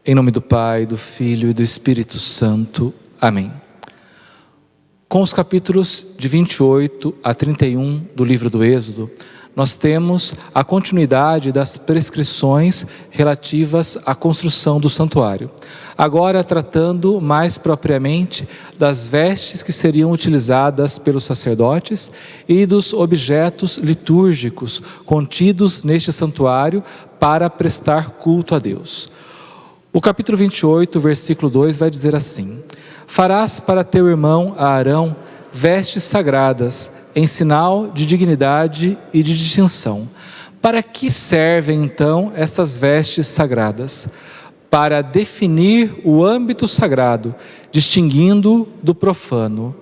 Em nome do Pai, do Filho e do Espírito Santo. Amém. Com os capítulos de 28 a 31 do livro do Êxodo, nós temos a continuidade das prescrições relativas à construção do santuário. Agora tratando mais propriamente das vestes que seriam utilizadas pelos sacerdotes e dos objetos litúrgicos contidos neste santuário para prestar culto a Deus. O capítulo 28, versículo 2 vai dizer assim: farás para teu irmão Aarão vestes sagradas, em sinal de dignidade e de distinção. Para que servem então estas vestes sagradas? Para definir o âmbito sagrado, distinguindo-o do profano.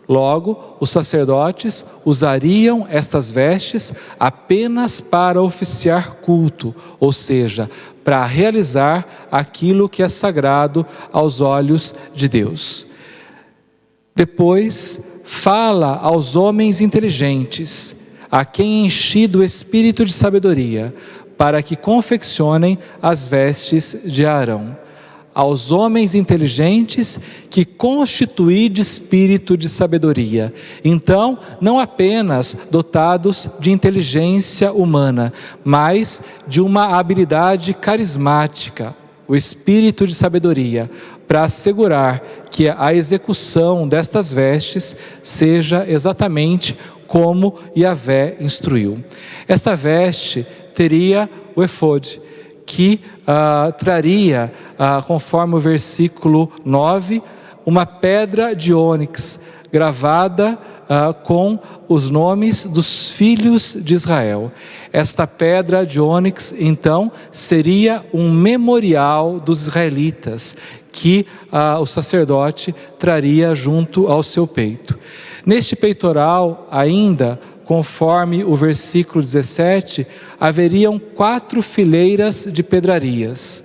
Logo, os sacerdotes usariam estas vestes apenas para oficiar culto, ou seja, para realizar aquilo que é sagrado aos olhos de Deus. Depois, fala aos homens inteligentes, a quem enchi do espírito de sabedoria, para que confeccionem as vestes de Aarão. Aos homens inteligentes que constituí de espírito de sabedoria. Então, não apenas dotados de inteligência humana, mas de uma habilidade carismática, o espírito de sabedoria, para assegurar que a execução destas vestes seja exatamente como Yahvé instruiu. Esta veste teria o efode, que traria, conforme o versículo 9, uma pedra de ônix gravada com os nomes dos filhos de Israel. Esta pedra de ônix, então, seria um memorial dos israelitas, que o sacerdote traria junto ao seu peito. Neste peitoral, ainda, conforme o versículo 17, haveriam 4 fileiras de pedrarias.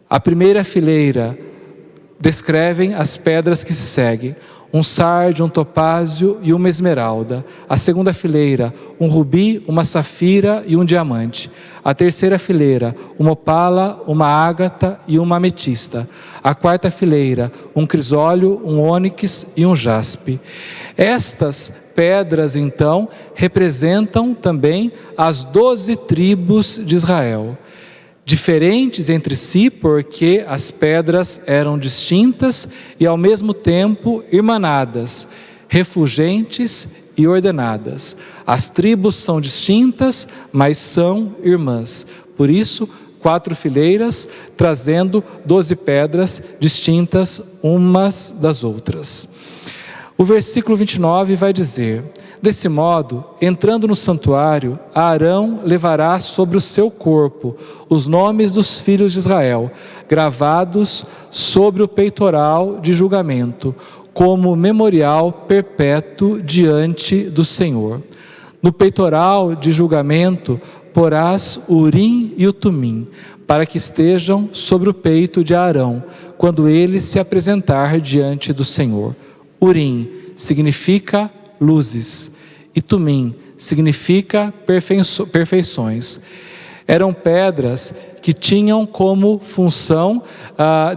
A primeira fileira descrevem as pedras que se seguem: um sárdio, um topázio e uma esmeralda. A segunda fileira, um rubi, uma safira e um diamante. A terceira fileira, uma opala, uma ágata e uma ametista. A quarta fileira, um crisólio, um ônix e um jaspe. Estas pedras, então, representam também as 12 tribos de Israel. Diferentes entre si, porque as pedras eram distintas e ao mesmo tempo irmanadas, refulgentes e ordenadas. As tribos são distintas, mas são irmãs. Por isso, 4 fileiras, trazendo 12 pedras distintas umas das outras. O versículo 29 vai dizer: desse modo, entrando no santuário, Aarão levará sobre o seu corpo os nomes dos filhos de Israel, gravados sobre o peitoral de julgamento, como memorial perpétuo diante do Senhor. No peitoral de julgamento porás o Urim e o Tumim, para que estejam sobre o peito de Aarão, quando ele se apresentar diante do Senhor. Urim significa luzes e Tumim significa perfeições. Eram pedras que tinham como função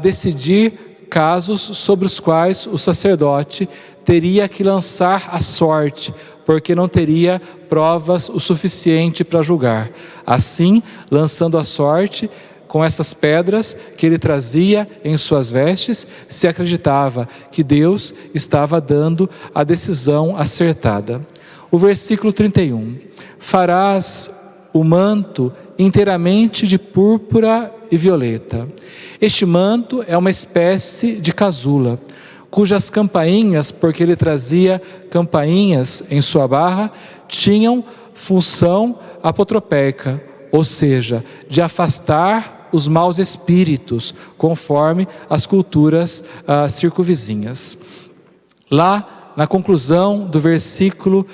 decidir casos sobre os quais o sacerdote teria que lançar a sorte, porque não teria provas o suficiente para julgar. Assim, lançando a sorte, com essas pedras que ele trazia em suas vestes, se acreditava que Deus estava dando a decisão acertada. O versículo 31. Farás o manto inteiramente de púrpura e violeta. Este manto é uma espécie de casula, cujas campainhas, porque ele trazia campainhas em sua barra, tinham função apotropaica, ou seja, de afastar os maus espíritos, conforme as culturas circunvizinhas. Lá, na conclusão do versículo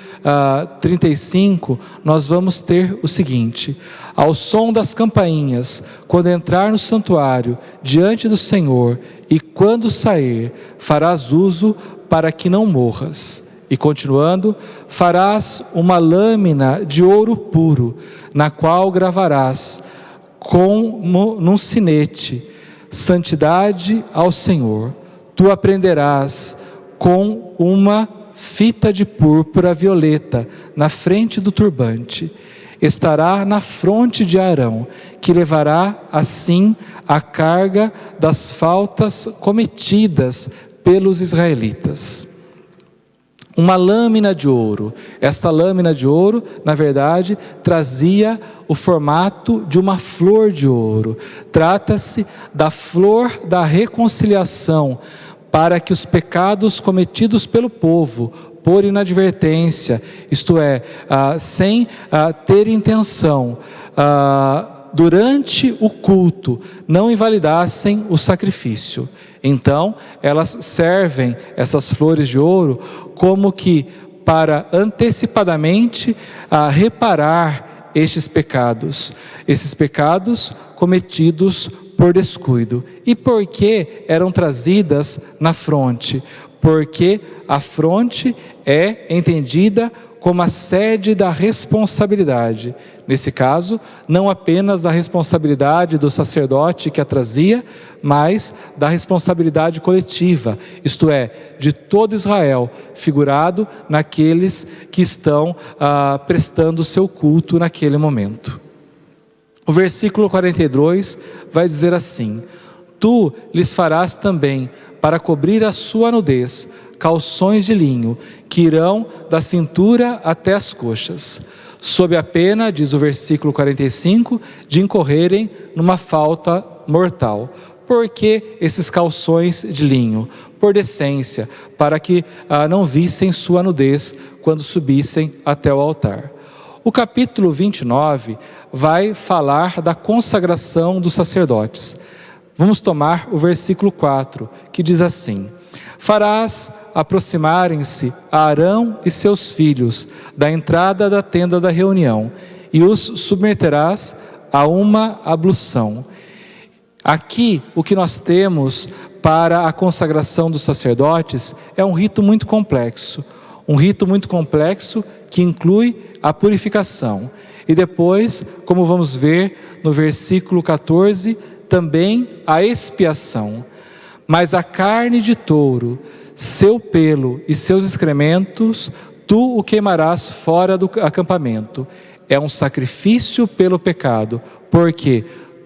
35, nós vamos ter o seguinte: ao som das campainhas, quando entrar no santuário, diante do Senhor, e quando sair, farás uso para que não morras. E continuando, farás uma lâmina de ouro puro, na qual gravarás num sinete santidade ao Senhor. Tu aprenderás com uma fita de púrpura violeta na frente do turbante. Estará na fronte de Arão, que levará assim a carga das faltas cometidas pelos israelitas. Uma lâmina de ouro. Esta lâmina de ouro, na verdade, trazia o formato de uma flor de ouro. Trata-se da flor da reconciliação, para que os pecados cometidos pelo povo, por inadvertência, isto é, sem ter intenção, durante o culto, não invalidassem o sacrifício. Então, elas servem, essas flores de ouro, como que para antecipadamente reparar estes pecados cometidos por descuido. E por que eram trazidas na fronte? Porque a fronte é entendida como a sede da responsabilidade. Nesse caso, não apenas da responsabilidade do sacerdote que a trazia, mas da responsabilidade coletiva, isto é, de todo Israel, figurado naqueles que estão prestando o seu culto naquele momento. O versículo 42 vai dizer assim: Tu lhes farás também, para cobrir a sua nudez, calções de linho, que irão da cintura até as coxas, sob a pena, diz o versículo 45, de incorrerem numa falta mortal. Por que esses calções de linho? Por decência, para que não vissem sua nudez quando subissem até o altar. O capítulo 29 vai falar da consagração dos sacerdotes. Vamos tomar o versículo 4, que diz assim: Farás aproximarem-se Arão e seus filhos da entrada da tenda da reunião, e os submeterás a uma ablução. Aqui, o que nós temos para a consagração dos sacerdotes é um rito muito complexo. Um rito muito complexo que inclui a purificação. E depois, como vamos ver no versículo 14, também a expiação. Mas a carne de touro, seu pelo e seus excrementos, tu o queimarás fora do acampamento. É um sacrifício pelo pecado, porque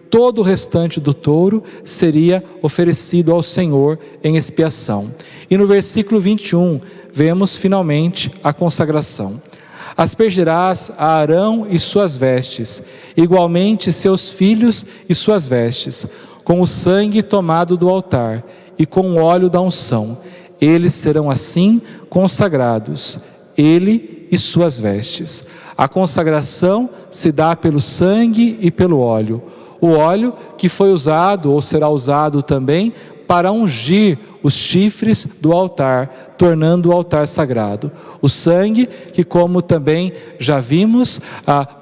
todo o restante do touro seria oferecido ao Senhor em expiação. E no versículo 21, vemos finalmente a consagração. Aspergirás a Arão e suas vestes, igualmente seus filhos e suas vestes, com o sangue tomado do altar e com o óleo da unção. Eles serão assim consagrados, ele e suas vestes. A consagração se dá pelo sangue e pelo óleo. O óleo que foi usado ou será usado também para ungir os chifres do altar, tornando o altar sagrado. O sangue, que como também já vimos,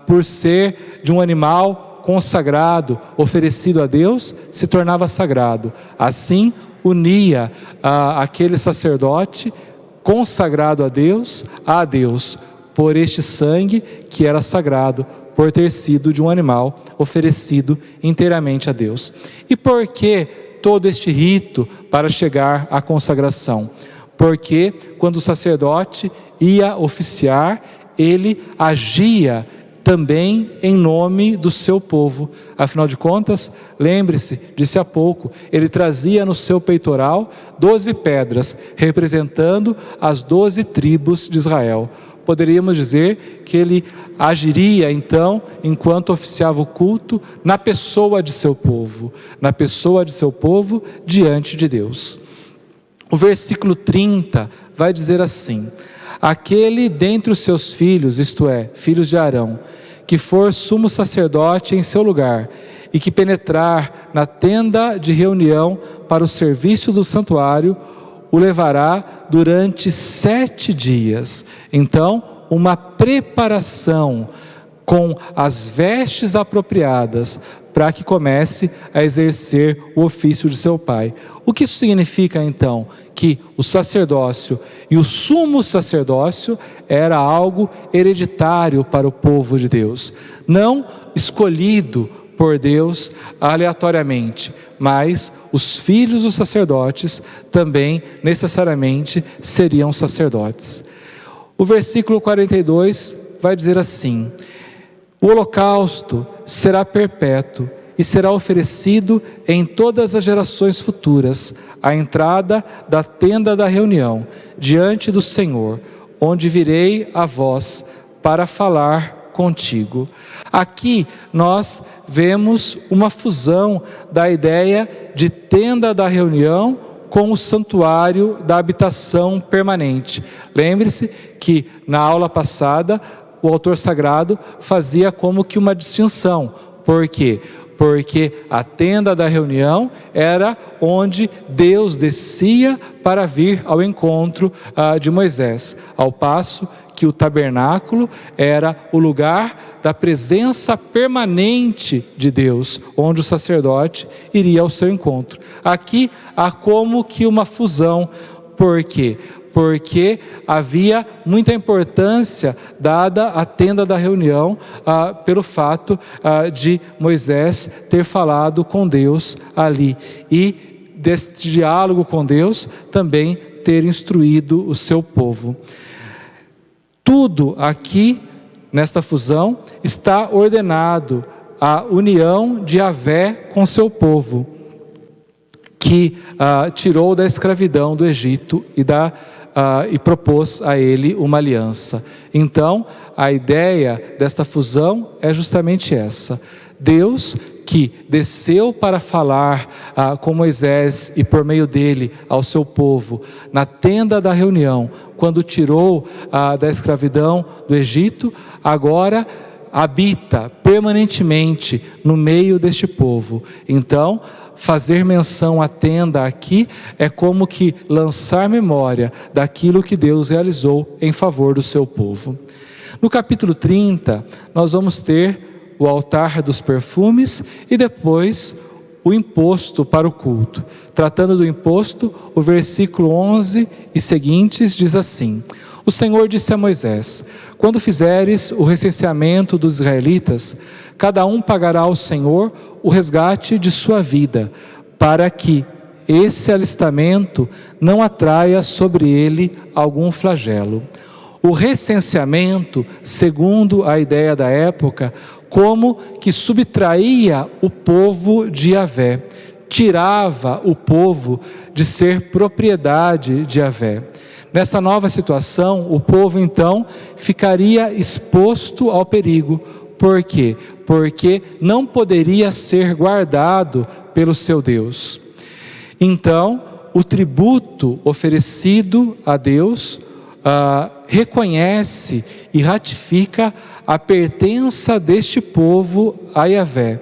por ser de um animal consagrado, oferecido a Deus, se tornava sagrado. Assim, unia aquele sacerdote consagrado a Deus, por este sangue que era sagrado, por ter sido de um animal oferecido inteiramente a Deus. E por que todo este rito para chegar à consagração? Porque quando o sacerdote ia oficiar, ele agia também em nome do seu povo. Afinal de contas, lembre-se, disse há pouco, ele trazia no seu peitoral 12 pedras, representando as 12 tribos de Israel. Poderíamos dizer que ele agiria então, enquanto oficiava o culto, na pessoa de seu povo, diante de Deus. O versículo 30 vai dizer assim: aquele dentre os seus filhos, isto é, filhos de Arão, que for sumo sacerdote em seu lugar, e que penetrar na tenda de reunião para o serviço do santuário, o levará durante 7 dias. Então, uma preparação com as vestes apropriadas para que comece a exercer o ofício de seu pai. O que isso significa então? Que o sacerdócio e o sumo sacerdócio era algo hereditário para o povo de Deus, não escolhido por Deus aleatoriamente, mas os filhos dos sacerdotes também necessariamente seriam sacerdotes. O versículo 42 vai dizer assim: o holocausto será perpétuo e será oferecido em todas as gerações futuras, à entrada da tenda da reunião, diante do Senhor, onde virei a vós para falar contigo. Aqui nós vemos uma fusão da ideia de tenda da reunião com o santuário da habitação permanente. Lembre-se que na aula passada o autor sagrado fazia como que uma distinção. Por quê? Porque a tenda da reunião era onde Deus descia para vir ao encontro de Moisés, ao passo que o tabernáculo era o lugar da presença permanente de Deus, onde o sacerdote iria ao seu encontro. Aqui há como que uma fusão. Por quê? Porque havia muita importância dada à tenda da reunião pelo fato de Moisés ter falado com Deus ali e deste diálogo com Deus também ter instruído o seu povo. Tudo aqui nesta fusão está ordenado à união de Yahvé com seu povo, que tirou da escravidão do Egito e propôs a ele uma aliança. Então, a ideia desta fusão é justamente essa. Deus, que desceu para falar com Moisés e por meio dele ao seu povo, na tenda da reunião, quando tirou da escravidão do Egito, agora habita permanentemente no meio deste povo. Então, fazer menção à tenda aqui é como que lançar memória daquilo que Deus realizou em favor do seu povo. No capítulo 30, nós vamos ter o altar dos perfumes e depois o imposto para o culto. Tratando do imposto, o versículo 11 e seguintes diz assim: o Senhor disse a Moisés: quando fizeres o recenseamento dos israelitas, cada um pagará ao Senhor o resgate de sua vida, para que esse alistamento não atraia sobre ele algum flagelo. O recenseamento, segundo a ideia da época, como que subtraía o povo de Yahvé, tirava o povo de ser propriedade de Yahvé. Nessa nova situação, o povo então ficaria exposto ao perigo. Por quê? Porque não poderia ser guardado pelo seu Deus. Então, o tributo oferecido a Deus reconhece e ratifica a pertença deste povo a Yahvé.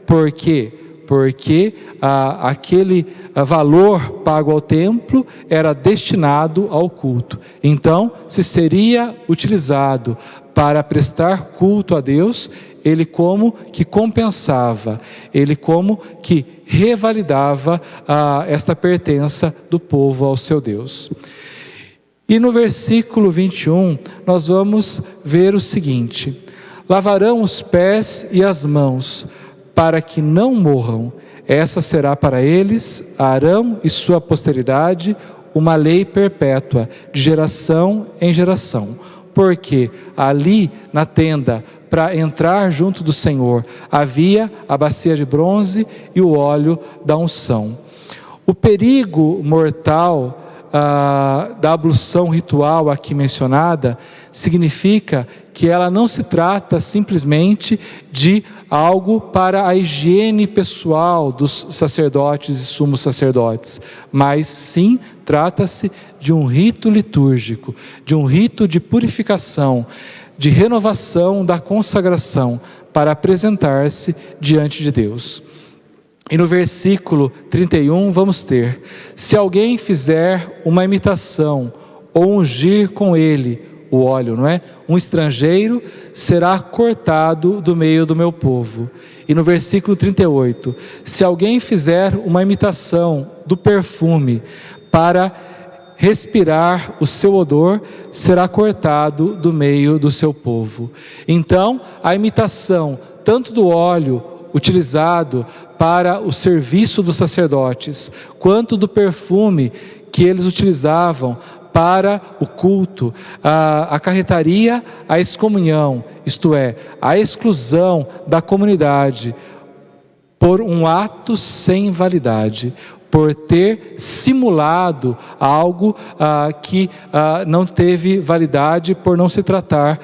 Por quê? Porque aquele valor pago ao templo era destinado ao culto. Então, se seria utilizado para prestar culto a Deus, ele como que compensava, ele como que revalidava esta pertença do povo ao seu Deus. E no versículo 21, nós vamos ver o seguinte: lavarão os pés e as mãos, para que não morram. Essa será para eles, Arão e sua posteridade, uma lei perpétua, de geração em geração. Porque ali na tenda, para entrar junto do Senhor, havia a bacia de bronze e o óleo da unção. O perigo mortal da ablução ritual aqui mencionada significa que ela não se trata simplesmente de algo para a higiene pessoal dos sacerdotes e sumos sacerdotes, mas sim trata-se de um rito litúrgico, de um rito de purificação, de renovação da consagração para apresentar-se diante de Deus. E no versículo 31 vamos ter: se alguém fizer uma imitação ou ungir com ele o óleo, não é? Um estrangeiro será cortado do meio do meu povo. E no versículo 38, se alguém fizer uma imitação do perfume para respirar o seu odor, será cortado do meio do seu povo. Então, a imitação tanto do óleo, o utilizado para o serviço dos sacerdotes, quanto do perfume que eles utilizavam para o culto, acarretaria a excomunhão, isto é, a exclusão da comunidade por um ato sem validade, por ter simulado algo que não teve validade, por não se tratar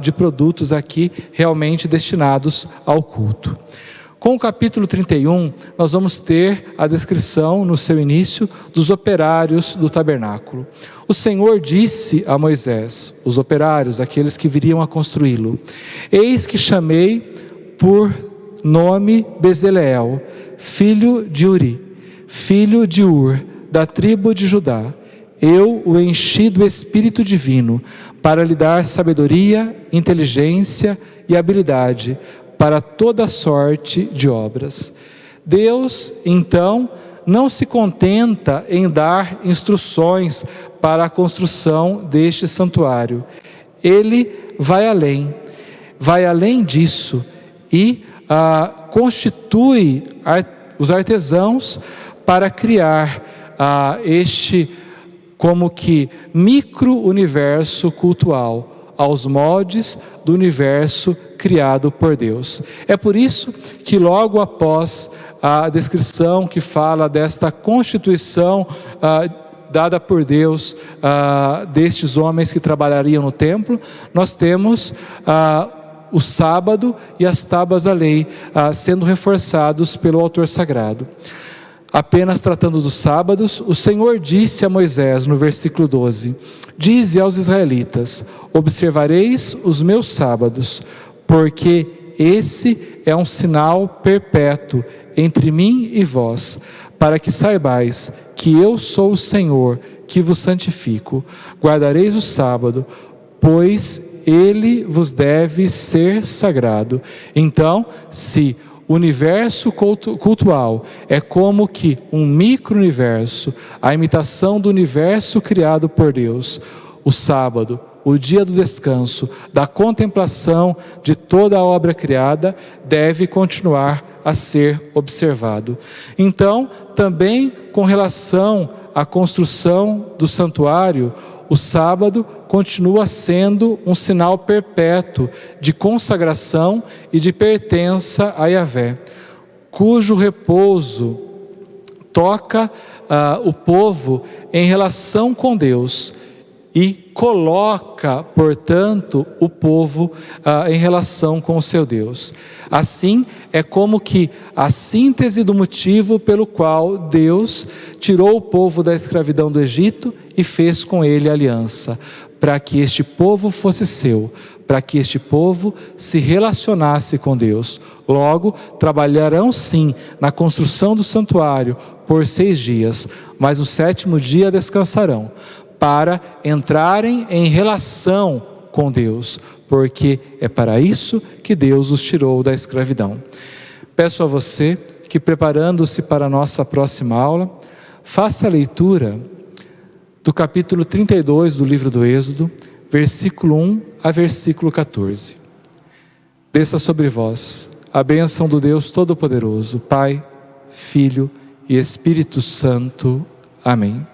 de produtos aqui realmente destinados ao culto. Com o capítulo 31, nós vamos ter a descrição, no seu início, dos operários do tabernáculo. O Senhor disse a Moisés, os operários, aqueles que viriam a construí-lo: eis que chamei por nome Bezaleel, filho de Uri, filho de Ur, da tribo de Judá. Eu o enchi do Espírito Divino, para lhe dar sabedoria, inteligência e habilidade, para toda sorte de obras. Deus, então, não se contenta em dar instruções para a construção deste santuário. Ele vai além disso e constitui os artesãos para criar este como que micro-universo cultual, aos moldes do universo criado por Deus. É por isso que logo após a descrição que fala desta constituição dada por Deus destes homens que trabalhariam no templo, nós temos o sábado e as tábuas da lei sendo reforçados pelo autor sagrado. Apenas tratando dos sábados, o Senhor disse a Moisés, no versículo 12: dize aos israelitas: observareis os meus sábados, porque esse é um sinal perpétuo entre mim e vós, para que saibais que eu sou o Senhor, que vos santifico. Guardareis o sábado, pois ele vos deve ser sagrado. Então, se o universo cultual é como que um micro-universo, a imitação do universo criado por Deus, o sábado, o dia do descanso, da contemplação de toda a obra criada, deve continuar a ser observado. Então, também com relação à construção do santuário, o sábado continua sendo um sinal perpétuo de consagração e de pertença a Yahvé, cujo repouso toca o povo em relação com Deus e coloca, portanto, o povo em relação com o seu Deus. Assim, é como que a síntese do motivo pelo qual Deus tirou o povo da escravidão do Egito e fez com ele aliança, para que este povo fosse seu, para que este povo se relacionasse com Deus. Logo, trabalharão sim na construção do santuário por 6 dias, mas no 7º dia descansarão, para entrarem em relação com Deus, porque é para isso que Deus os tirou da escravidão. Peço a você que, preparando-se para a nossa próxima aula, faça a leitura do capítulo 32 do livro do Êxodo, versículo 1 a versículo 14. Desça sobre vós a bênção do Deus Todo-Poderoso, Pai, Filho e Espírito Santo. Amém.